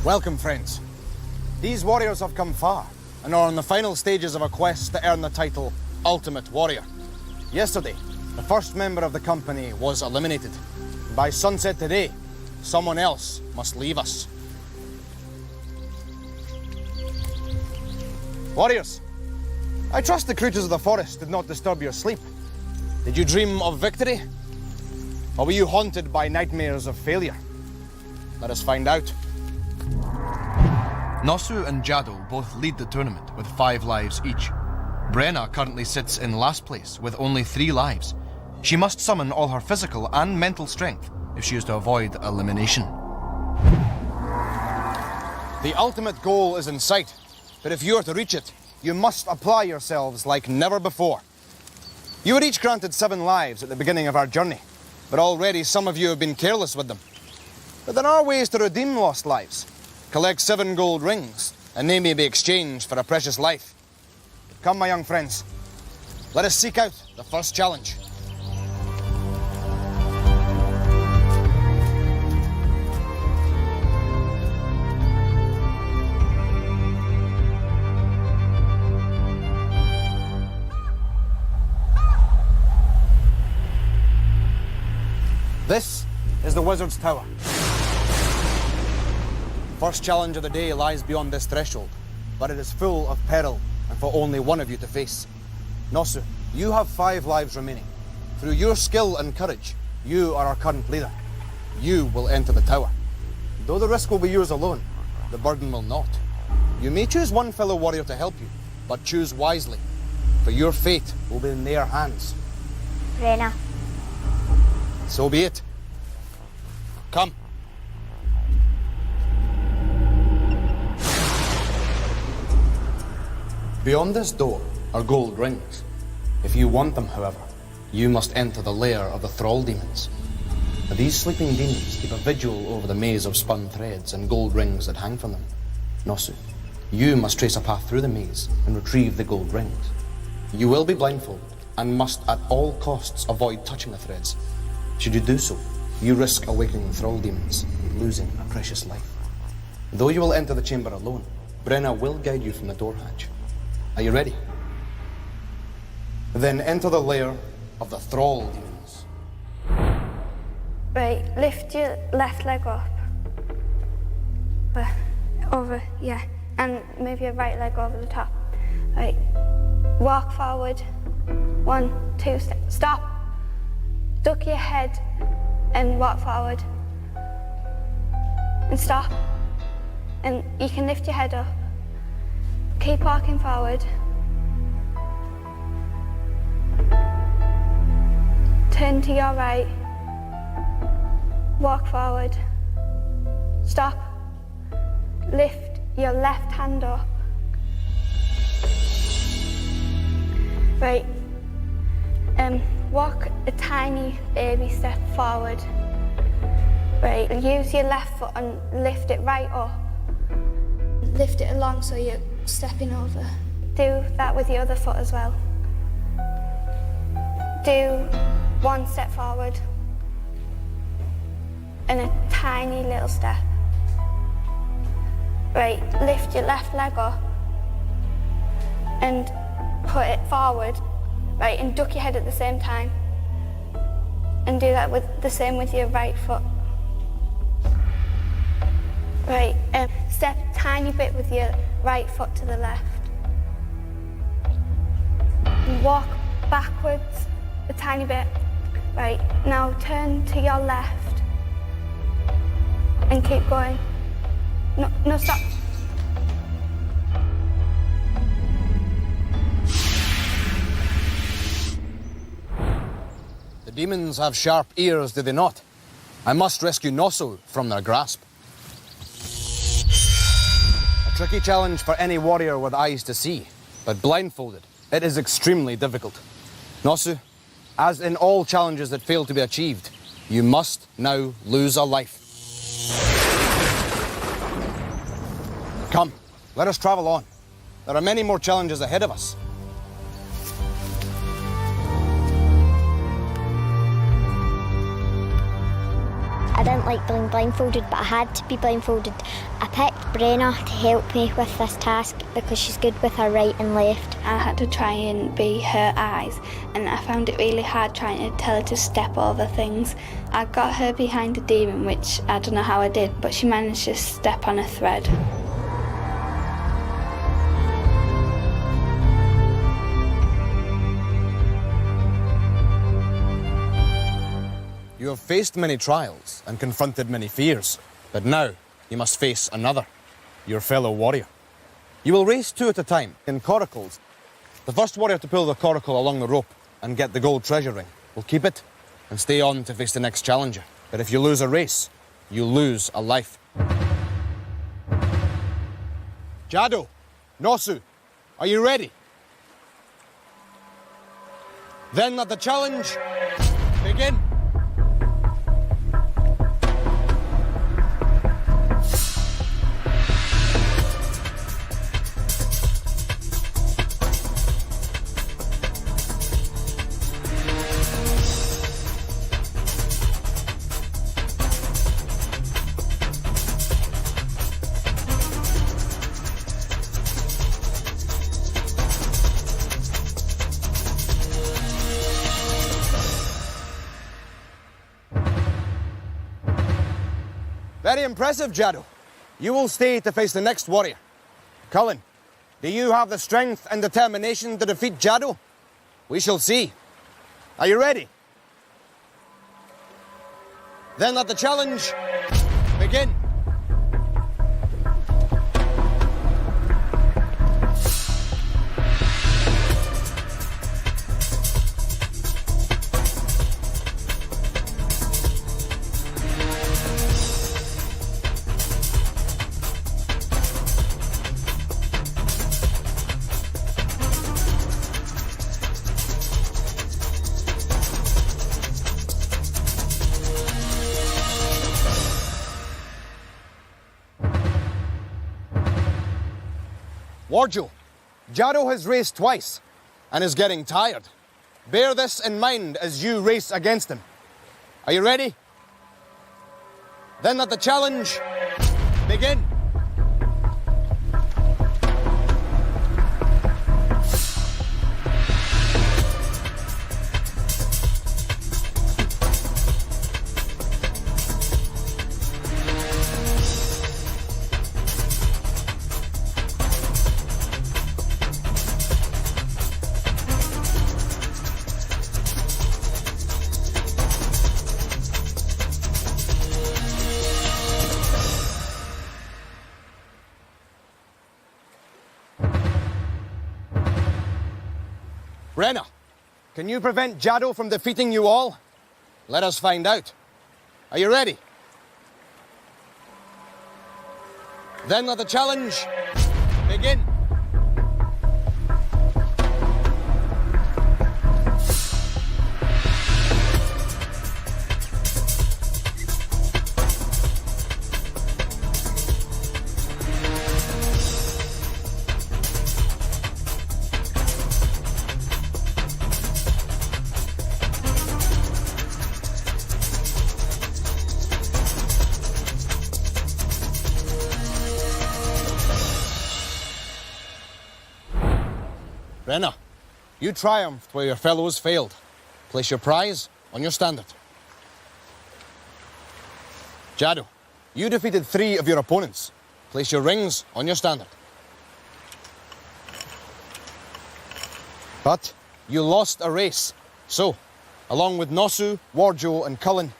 Welcome, friends. These warriors have come far and are on the final stages of a quest to earn the title Ultimate Warrior. Yesterday, the first member of the company was eliminated. By sunset today, someone else must leave us. Warriors, I trust the creatures of the forest did not disturb your sleep. Did you dream of victory? Or were you haunted by nightmares of failure? Let us find out. Nosu and Jado both lead the tournament with 5 lives each. Brenna currently sits in last place with only 3 lives. She must summon all her physical and mental strength if she is to avoid elimination. The ultimate goal is in sight, but if you are to reach it, you must apply yourselves like never before. You were each granted 7 lives at the beginning of our journey, but already some of you have been careless with them. But there are ways to redeem lost lives. Collect 7 gold rings, and they may be exchanged for a precious life. Come, my young friends. Let us seek out the first challenge. This is the Wizard's Tower. First challenge of the day lies beyond this threshold, but it is full of peril and for only one of you to face. Nosu, you have 5 lives remaining. Through your skill and courage, you are our current leader. You will enter the tower. Though the risk will be yours alone, the burden will not. You may choose one fellow warrior to help you, but choose wisely, for your fate will be in their hands. Rena. So be it. Come. Beyond this door are gold rings. If you want them, however, you must enter the lair of the thrall demons. These sleeping demons keep a vigil over the maze of spun threads and gold rings that hang from them. Nosu, you must trace a path through the maze and retrieve the gold rings. You will be blindfolded and must at all costs avoid touching the threads. Should you do so, you risk awakening the thrall demons and losing a precious life. Though you will enter the chamber alone, Brenna will guide you from the door hatch. Are you ready? Then enter the lair of the thrall demons. Right, lift your left leg up. Over, yeah. And move your right leg over the top. Right, walk forward. 1, 2, stop. Duck your head and walk forward. And stop. And you can lift your head up. Keep walking forward. Turn to your right. Walk forward. Stop. Lift your left hand up. Right. Walk a tiny baby step forward. Right. Use your left foot and lift it right up. Lift it along so you're stepping over. Do that with your other foot as well. Do 1 step forward and a tiny little step. Right, lift your left leg up and put it forward, right, and duck your head at the same time. And do that with the same with your right foot. Right, step a tiny bit with your right foot to the left. And walk backwards a tiny bit. Right, now turn to your left and keep going. No, stop. The demons have sharp ears, do they not? I must rescue Nosu from their grasp. A tricky challenge for any warrior with eyes to see, but blindfolded, it is extremely difficult. Nosu, as in all challenges that fail to be achieved, you must now lose a life. Come, let us travel on. There are many more challenges ahead of us. I didn't like being blindfolded, but I had to be blindfolded. I picked Brenna to help me with this task because she's good with her right and left. I had to try and be her eyes, and I found it really hard trying to tell her to step over things. I got her behind a demon, which I don't know how I did, but she managed to step on a thread. You have faced many trials and confronted many fears, but now you must face another, your fellow warrior. You will race 2 at a time in coracles. The first warrior to pull the coracle along the rope and get the gold treasure ring will keep it and stay on to face the next challenger. But if you lose a race, you lose a life. Jado, Nosu, are you ready? Then let the challenge begin. Very impressive, Jado. You will stay to face the next warrior. Cullen, do you have the strength and determination to defeat Jado? We shall see. Are you ready? Then let the challenge begin. Warjo, Jado has raced twice and is getting tired. Bear this in mind as you race against him. Are you ready? Then let the challenge begin. Brenna, can you prevent Jado from defeating you all? Let us find out. Are you ready? Then let the challenge begin. Brenna, you triumphed where your fellows failed. Place your prize on your standard. Jado, you defeated 3 of your opponents. Place your rings on your standard. But you lost a race. So, along with Nosu, Warjo and Cullen,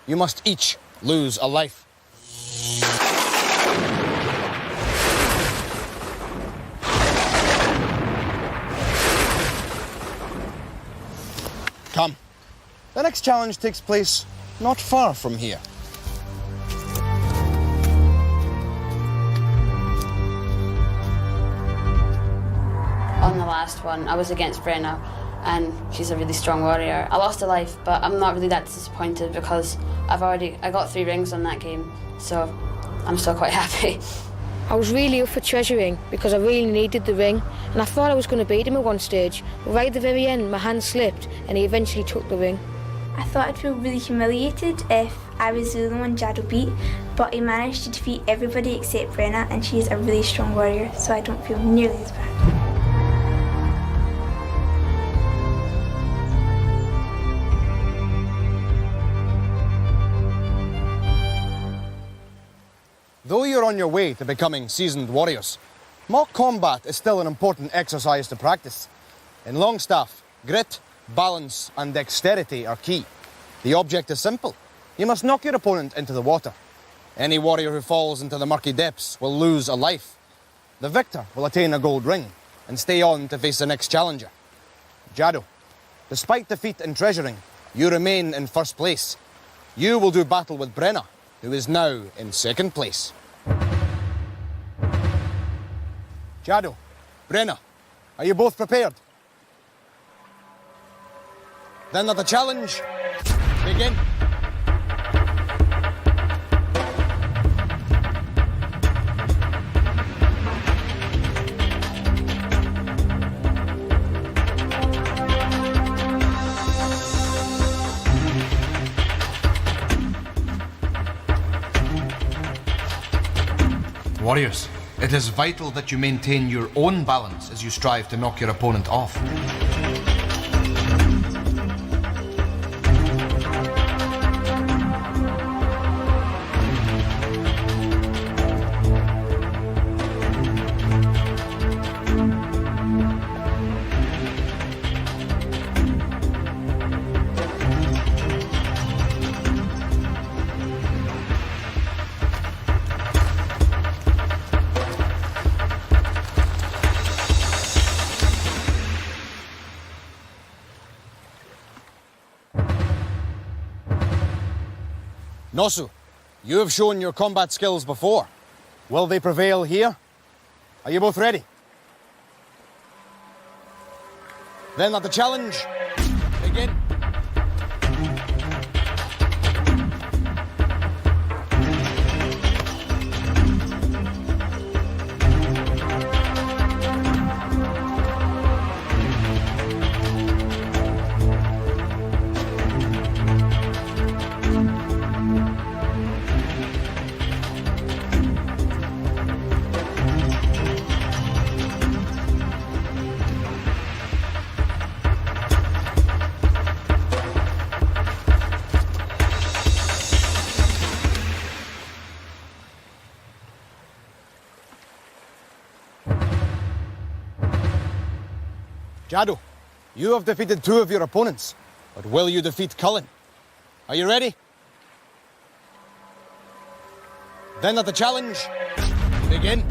you must each lose a life. Come. The next challenge takes place not far from here. On the last one, I was against Brenna, and she's a really strong warrior. I lost a life, but I'm not really that disappointed because I got 3 rings on that game, so I'm still quite happy. I was really up for treasuring because I really needed the ring, and I thought I was going to beat him at one stage, but right at the very end my hand slipped and he eventually took the ring. I thought I'd feel really humiliated if I was the only one Jado beat, but he managed to defeat everybody except Brenna, and she is a really strong warrior, so I don't feel nearly as bad. Though you're on your way to becoming seasoned warriors, mock combat is still an important exercise to practice. In Longstaff, grit, balance and dexterity are key. The object is simple. You must knock your opponent into the water. Any warrior who falls into the murky depths will lose a life. The victor will attain a gold ring and stay on to face the next challenger. Jado, despite defeat in treasuring, you remain in first place. You will do battle with Brenna, who is now in second place. Jado, Brenna, are you both prepared? Then let the challenge begin. Warriors, it is vital that you maintain your own balance as you strive to knock your opponent off. Nosu, you have shown your combat skills before. Will they prevail here? Are you both ready? Then let the challenge begin. Jado, you have defeated two of your opponents, but will you defeat Cullen? Are you ready? Then let the challenge begin.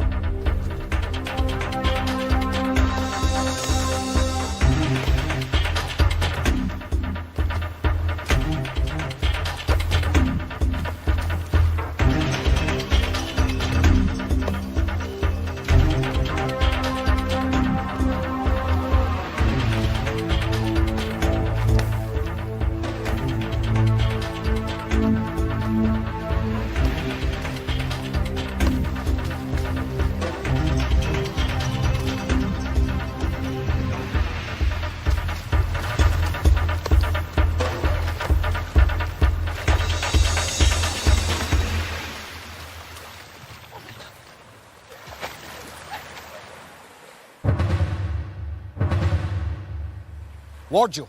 Warjo,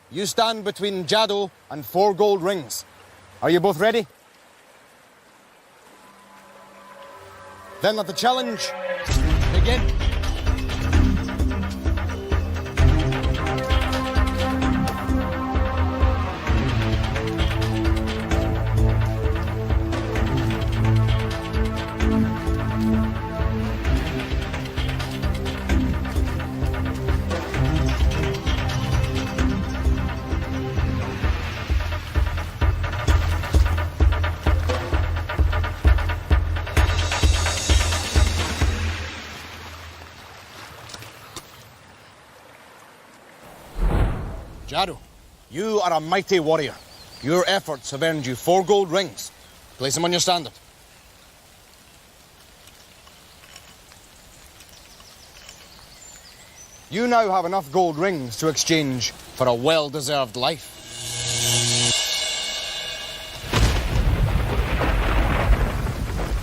you stand between Jado and 4 gold rings. Are you both ready? Then let the challenge begin. Jado, you are a mighty warrior. Your efforts have earned you 4 gold rings. Place them on your standard. You now have enough gold rings to exchange for a well-deserved life.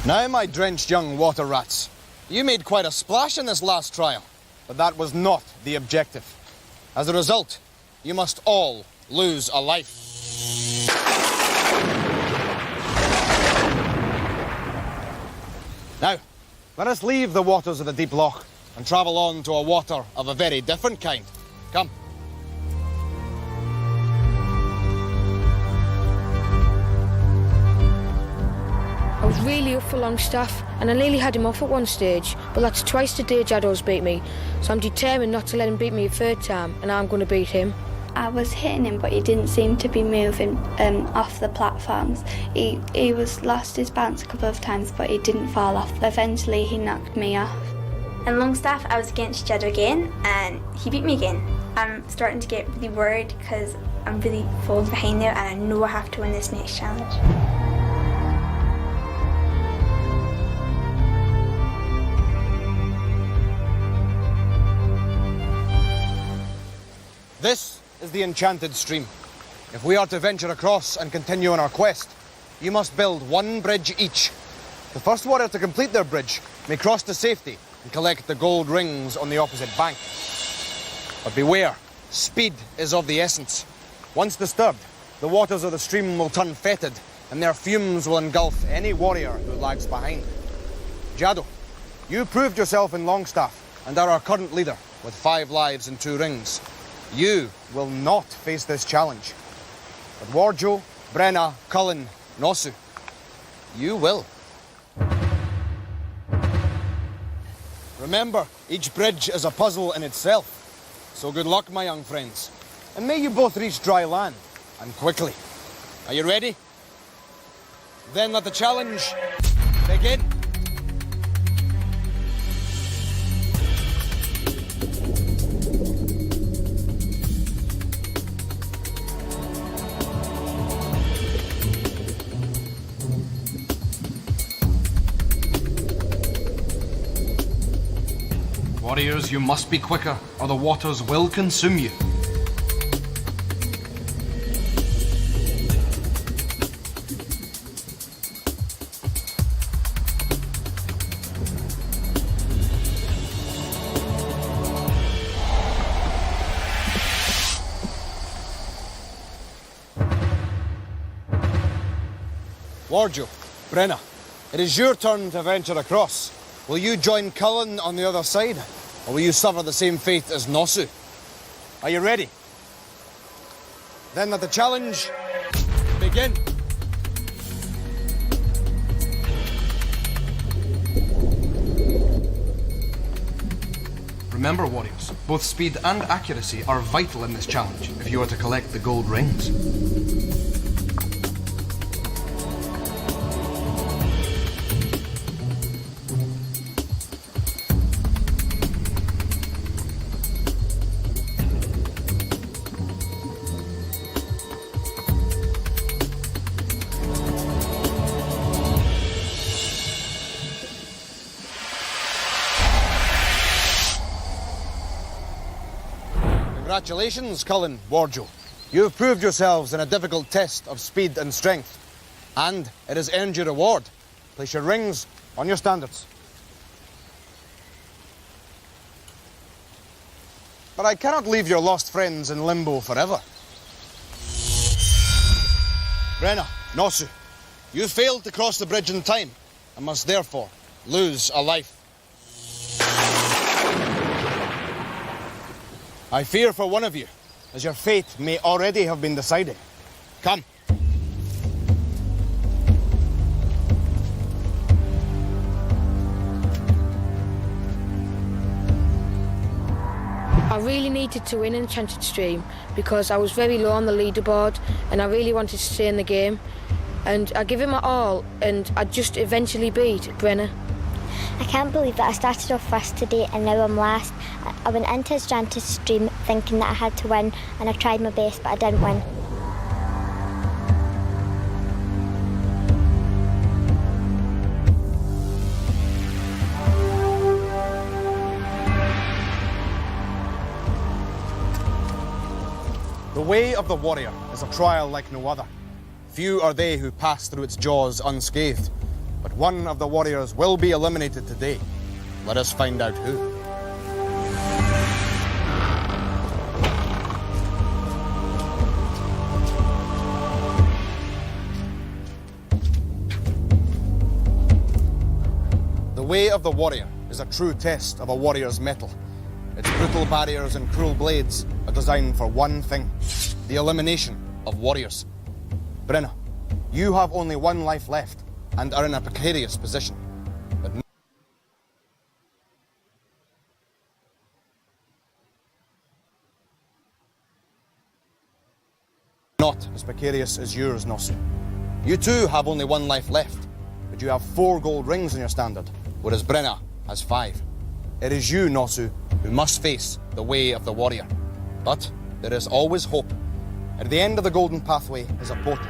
Now, my drenched young water rats, you made quite a splash in this last trial, but that was not the objective. As a result, you must all lose a life. Now, let us leave the waters of the deep loch and travel on to a water of a very different kind. Come. I was really up for Longstaff, and I nearly had him off at one stage, but that's twice today Jaddo's beat me, so I'm determined not to let him beat me a third time, and I'm going to beat him. I was hitting him, but he didn't seem to be moving off the platforms. He was lost his balance a couple of times, but he didn't fall off. Eventually, he knocked me off. In Longstaff, I was against Jaddo again, and he beat me again. I'm starting to get really worried because I'm really falling behind now, and I know I have to win this next challenge. This is the enchanted stream. If we are to venture across and continue on our quest, you must build one bridge each. The first warrior to complete their bridge may cross to safety and collect the gold rings on the opposite bank. But beware, speed is of the essence. Once disturbed, the waters of the stream will turn fetid, and their fumes will engulf any warrior who lags behind. Jaddo, you proved yourself in Longstaff and are our current leader with 5 lives and 2 rings. You will not face this challenge. But Warjo, Brenna, Cullen, Nosu, you will. Remember, each bridge is a puzzle in itself. So good luck, my young friends. And may you both reach dry land, and quickly. Are you ready? Then let the challenge begin. Warriors, you must be quicker, or the waters will consume you. Warjo, Brenna, it is your turn to venture across. Will you join Cullen on the other side? Or will you suffer the same fate as Nosu? Are you ready? Then let the challenge begin. Remember, warriors, both speed and accuracy are vital in this challenge if you are to collect the gold rings. Congratulations, Cullen, Warjo. You have proved yourselves in a difficult test of speed and strength, and it has earned your reward. Place your rings on your standards. But I cannot leave your lost friends in limbo forever. Brenna, Nosu, you failed to cross the bridge in time and must therefore lose a life. I fear for one of you, as your fate may already have been decided. Come. I really needed to win Enchanted Stream because I was very low on the leaderboard and I really wanted to stay in the game. And I gave it my all and I just eventually beat Brenna. I can't believe that I started off first today and now I'm last. I went into Enchanted Stream thinking that I had to win and I tried my best but I didn't win. The way of the warrior is a trial like no other. Few are they who pass through its jaws unscathed. But one of the warriors will be eliminated today. Let us find out who. The way of the warrior is a true test of a warrior's mettle. Its brutal barriers and cruel blades are designed for one thing: the elimination of warriors. Brenna, you have only one life left and are in a precarious position. But not as precarious as yours, Nosu. You too have only one life left, but you have 4 gold rings in your standard, whereas Brenna has 5. It is you, Nosu, who must face the way of the warrior. But there is always hope. At the end of the golden pathway is a portal.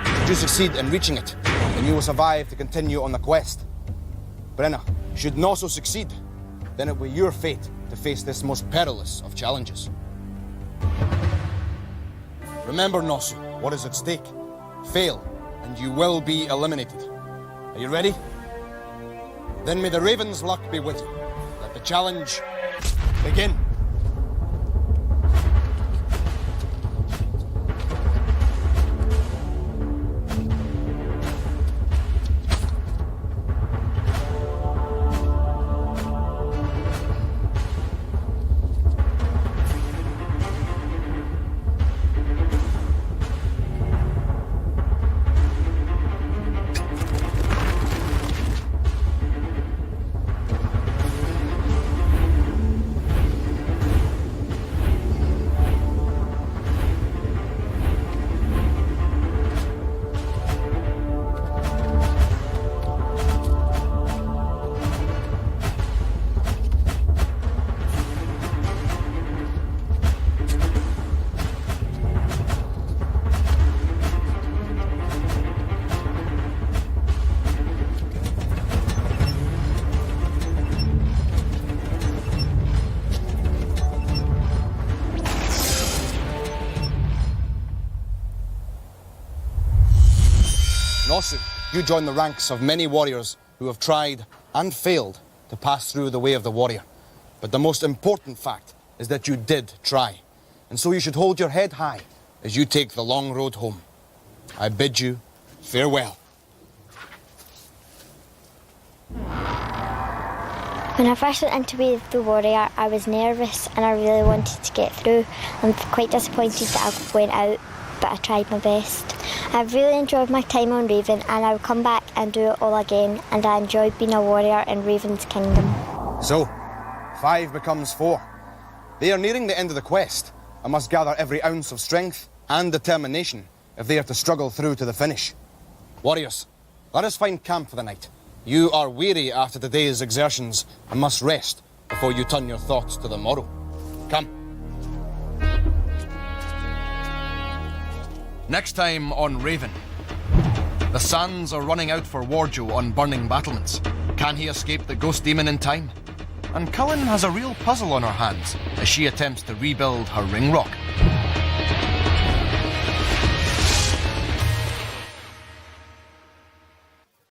Should you succeed in reaching it, then you will survive to continue on the quest. Brenna, should Nosu succeed, then it will be your fate to face this most perilous of challenges. Remember, Nosu, what is at stake. Fail, and you will be eliminated. Are you ready? Then may the Raven's luck be with you. Let the challenge begin. Nosu, you join the ranks of many warriors who have tried and failed to pass through the way of the warrior. But the most important fact is that you did try. And so you should hold your head high as you take the long road home. I bid you farewell. When I first went into Way of the Warrior, I was nervous and I really wanted to get through. I'm quite disappointed that I went out, but I tried my best. I've really enjoyed my time on Raven and I'll come back and do it all again, and I enjoyed being a warrior in Raven's kingdom. So, 5 becomes 4. They are nearing the end of the quest and must gather every ounce of strength and determination if they are to struggle through to the finish. Warriors, let us find camp for the night. You are weary after today's exertions and must rest before you turn your thoughts to the morrow. Come. Next time on Raven. The sands are running out for Warjo on burning battlements. Can he escape the ghost demon in time? And Cullen has a real puzzle on her hands as she attempts to rebuild her ring rock.